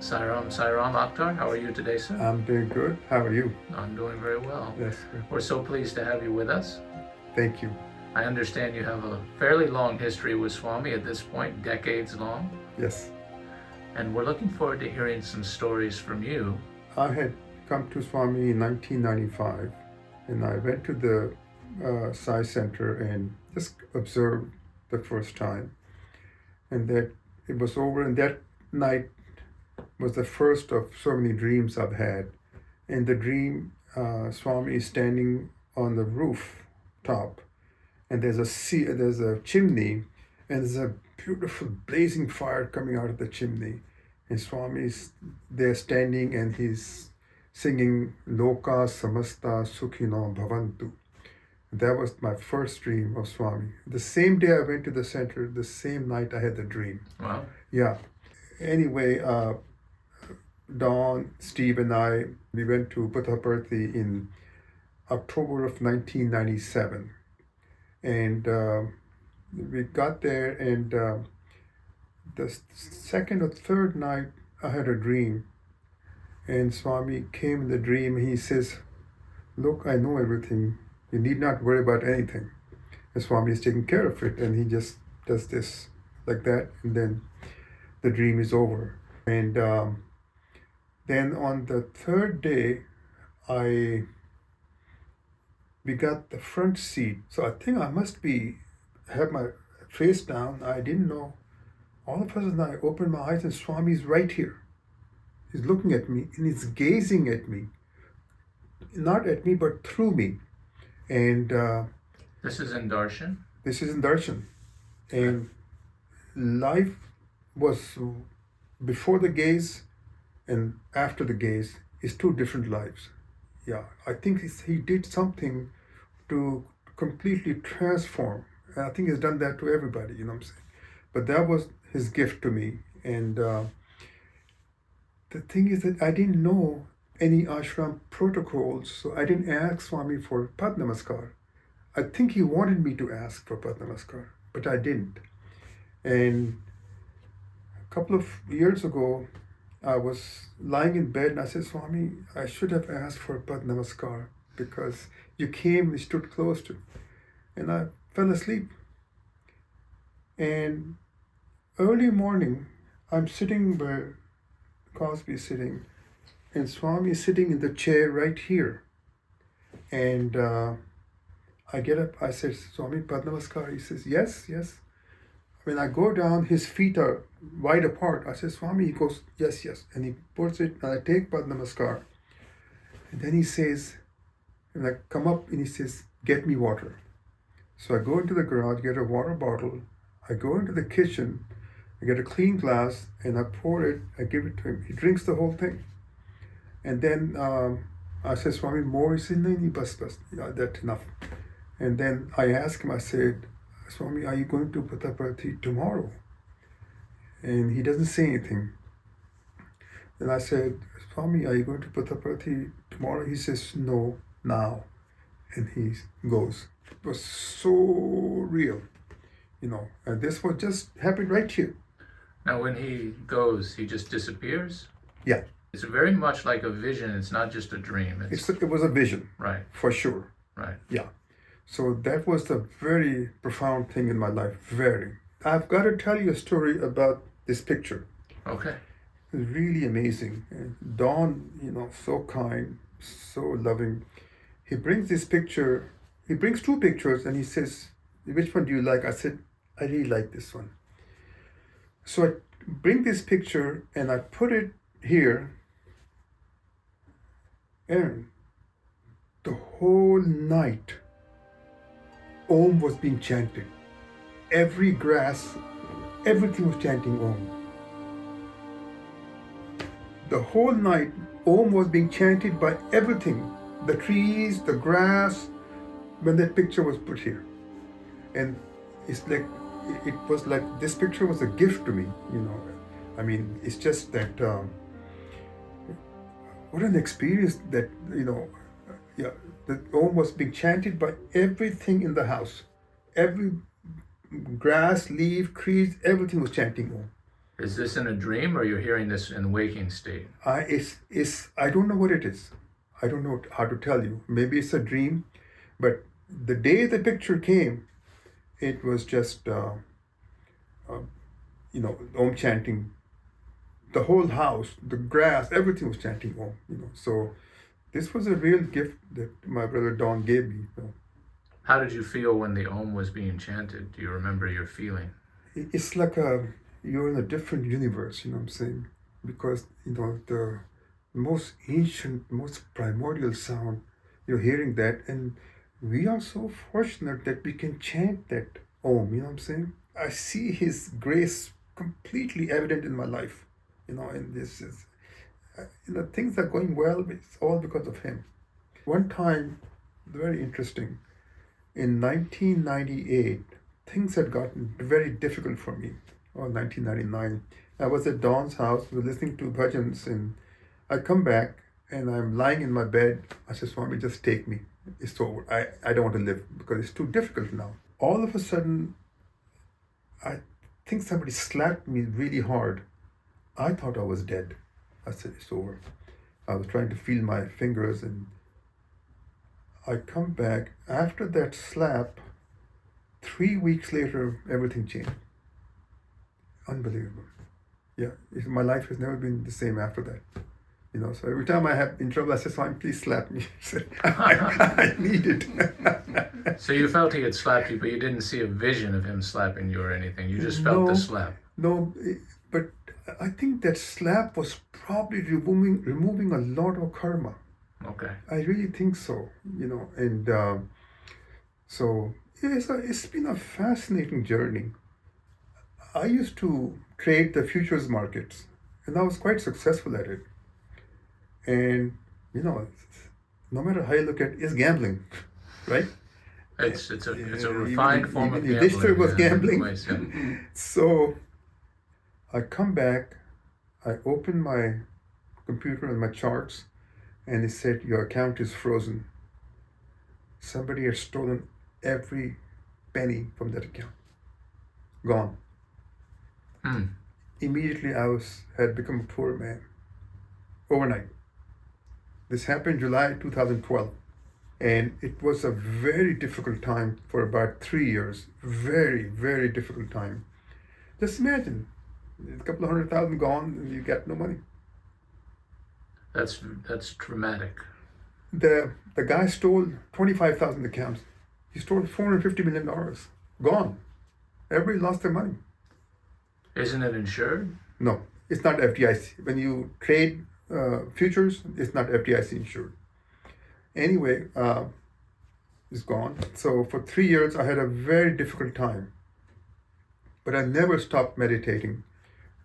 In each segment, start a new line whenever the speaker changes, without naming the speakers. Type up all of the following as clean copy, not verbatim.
Sairam Akhtar, how are you today, sir?
I'm doing good. How are you?
I'm doing very well.
Yes.
We're so pleased to have you with us.
Thank you.
I understand you have a fairly long history with Swami at this point, decades long.
Yes.
And we're looking forward to hearing some stories from you.
I had come to Swami in 1995, and I went to the Sai Center and just observed the first time. And that it was over, and that night was the first of so many dreams I've had. In the dream, Swami is standing on the rooftop, and there's a chimney, and there's a beautiful blazing fire coming out of the chimney. And Swami is there standing, and he's singing Loka Samasta Sukhino Bhavantu. That was my first dream of Swami. The same day I went to the center, the same night I had the dream.
Wow.
Yeah. Anyway, Don, Steve, and I, we went to Puttaparthi in October of 1997. And we got there, and the second or third night, I had a dream. And Swami came in the dream, and he says, "Look, I know everything. You need not worry about anything." And Swami is taking care of it, and he just does this like that, and then the dream is over. And then on the third day, we got the front seat. So I think I must have my face down. I didn't know. All of a sudden, I opened my eyes, and Swami's right here. He's looking at me, and he's gazing at me. Not at me, but through me. And
this is in Darshan?
This is in Darshan. And life was before the gaze and after the gaze is two different lives. Yeah, I think he did something to completely transform. And I think he's done that to everybody, you know what I'm saying? But that was his gift to me. And the thing is that I didn't know any ashram protocols, so I didn't ask Swami for Padanamaskar. I think he wanted me to ask for Padanamaskar, but I didn't. And a couple of years ago, I was lying in bed and I said, "Swami, I should have asked for Padanamaskar because you came, you stood close to me." And I fell asleep. And early morning, I'm sitting where Cosby is sitting, and Swami is sitting in the chair right here. And I get up, I said, "Swami, Padanamaskar." He says, "Yes, yes." When I go down, his feet are wide apart. I said, "Swami," he goes, "Yes, yes." And he puts it, and I take Padanamaskar. And then he says, and I come up and he says, "Get me water." So I go into the garage, get a water bottle. I go into the kitchen, I get a clean glass, and I pour it, I give it to him. He drinks the whole thing. And then I said, "Swami, more?" He said, "No, bas, yeah, that's enough." And then I asked him, I said, "Swami, are you going to Puttaparthi tomorrow?" And he doesn't say anything. Then I said, "Swami, are you going to Puttaparthi tomorrow?" He says, "No, now." And he goes. It was so real, you know. And this was just happened right here.
Now when he goes, he just disappears?
Yeah.
It's very much like a vision. It's not just a dream.
It was a vision.
Right.
For sure.
Right.
Yeah. So that was the very profound thing in my life. Very. I've got to tell you a story about this picture.
Okay.
It's really amazing. And Don, you know, so kind, so loving. He brings this picture. He brings two pictures, and he says, "Which one do you like?" I said, "I really like this one." So I bring this picture and I put it here, and the whole night, Om was being chanted. Every grass, everything was chanting Om. The whole night, Om was being chanted by everything. The trees, the grass, when that picture was put here. And it's like, it was like, this picture was a gift to me, you know. I mean, it's just that, what an experience that, you know, yeah, the Om was being chanted by everything in the house. Every grass, leaf, trees, everything was chanting Om.
Is this in a dream or you're hearing this in waking state?
I don't know what it is. I don't know how to tell you. Maybe it's a dream, but the day the picture came, it was just Om chanting. The whole house, the grass, everything was chanting Om. So this was a real gift that my brother Don gave me.
How did you feel when the Om was being chanted? Do you remember your feeling?
It's like you're in a different universe. You know what I'm saying? Because the most ancient, most primordial sound, you're hearing that, and we are so fortunate that we can chant that Om. You know what I'm saying? I see His grace completely evident in my life. And this is, things are going well. It's all because of Him. One time, very interesting. In 1998, things had gotten very difficult for me. Or 1999, I was at Don's house, we were listening to bhajans, and I come back and I'm lying in my bed. I said, Swami, just take me. It's over. I don't want to live because it's too difficult now. All of a sudden, I think somebody slapped me really hard. I thought I was dead. I said, it's over. I was trying to feel my fingers, and I come back. After that slap, 3 weeks later, everything changed. Unbelievable. Yeah, my life has never been the same after that. So every time I have in trouble, I say, Swami, please slap me. I need it.
So you felt he had slapped you, but you didn't see a vision of him slapping you or anything. You just felt the slap.
No, but I think that slap was probably removing a lot of karma.
Okay.
I really think so. And so it's been a fascinating journey. I used to trade the futures markets, and I was quite successful at it. And no matter how you look at it, it's gambling, right?
It's a refined form of gambling.
This was gambling.
Place, yeah.
So I come back, I open my computer and my charts, and it said your account is frozen. Somebody had stolen every penny from that account. Gone. Immediately I had become a poor man. Overnight. This happened July 2012. And it was a very difficult time for about 3 years. Very, very difficult time. Just imagine, a couple of 100,000 gone and you get no money.
That's traumatic.
The guy stole 25,000 accounts. He stole $450 million. Gone. Everybody lost their money.
Isn't it insured?
No, it's not FDIC. When you trade futures, it's not FDIC insured. Anyway, it's gone. So for 3 years, I had a very difficult time. But I never stopped meditating.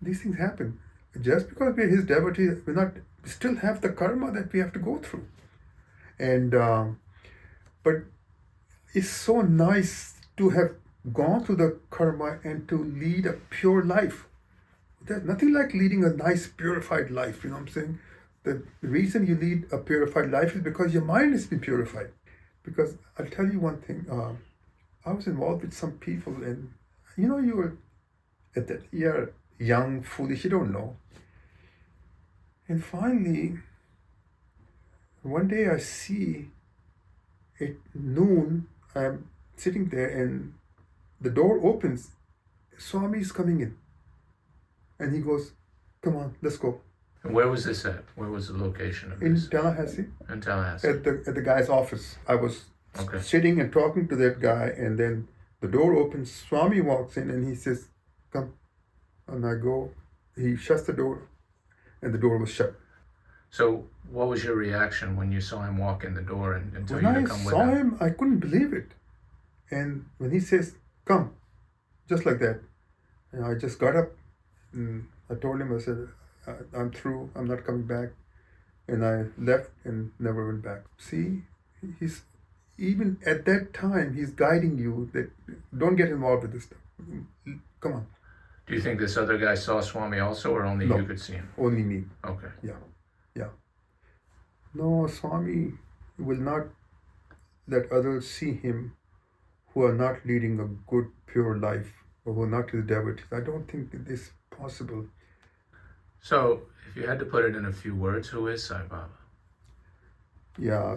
These things happen. Just because we're His devotees, we still have the karma that we have to go through. And but it's so nice to have gone through the karma and to lead a pure life. There's nothing like leading a nice purified life, you know what I'm saying? The reason you lead a purified life is because your mind has been purified. Because I'll tell you one thing, I was involved with some people, and you're young, foolish, you don't know. And finally, one day I see at noon, I'm sitting there and the door opens. Swami is coming in. And he goes, come on, let's go.
And where was this at? Where was the location of
In
this?
Tallahassee.
In Tallahassee.
At the guy's office. I was sitting and talking to that guy, and then the door opens. Swami walks in and he says, come. And I go. He shuts the door, and the door was shut.
So what was your reaction when you saw him walk in the door and tell
when
you to come with him?
When I saw him, I couldn't believe it. And when he says, come, just like that, and I just got up and I told him, I said, I'm through, I'm not coming back. And I left and never went back. See, he's even at that time, he's guiding you that don't get involved with this stuff. Come on.
Do you think this other guy saw Swami also, or only you could see him?
Only me.
Okay.
Yeah. No, Swami will not let others see him who are not leading a good, pure life, or who are not his devotees. I don't think it is possible.
So, if you had to put it in a few words, who is Sai Baba?
Yeah,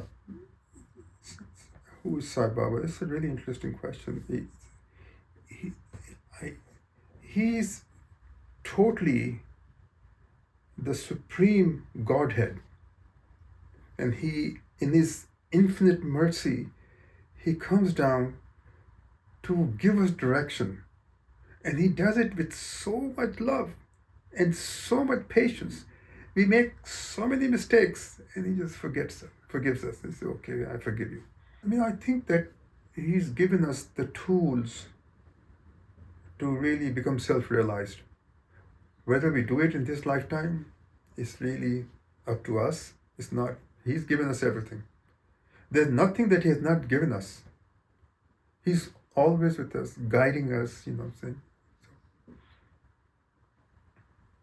who is Sai Baba? It's a really interesting question. He's totally the supreme Godhead, and he, in his infinite mercy, he comes down to give us direction, and he does it with so much love and so much patience. We make so many mistakes, and he just forgives us. He says, "Okay, I forgive you." I mean, I think that he's given us the tools to really become self-realized. Whether we do it in this lifetime is really up to us. It's not. He's given us everything. There's nothing that he has not given us. He's always with us, guiding us, you know what I'm saying?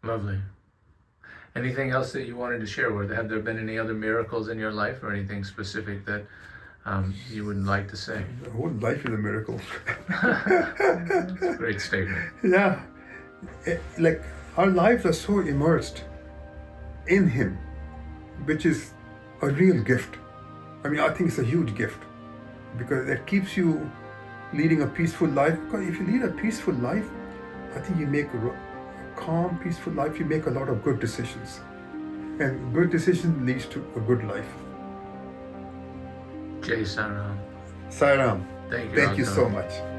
Lovely. Anything else that you wanted to share? Have there been any other miracles in your life or anything specific that you would like to say?
The whole life is a miracle.
That's a great statement.
Yeah. Like, our lives are so immersed in him, which is a real gift. I mean, I think it's a huge gift because it keeps you leading a peaceful life. Because if you lead a peaceful life, I think you make a calm, peaceful life. You make a lot of good decisions, and good decision leads to a good life.
Jai Saram.
Sairam,
Thank you.
thank you
Akhtar.
so much.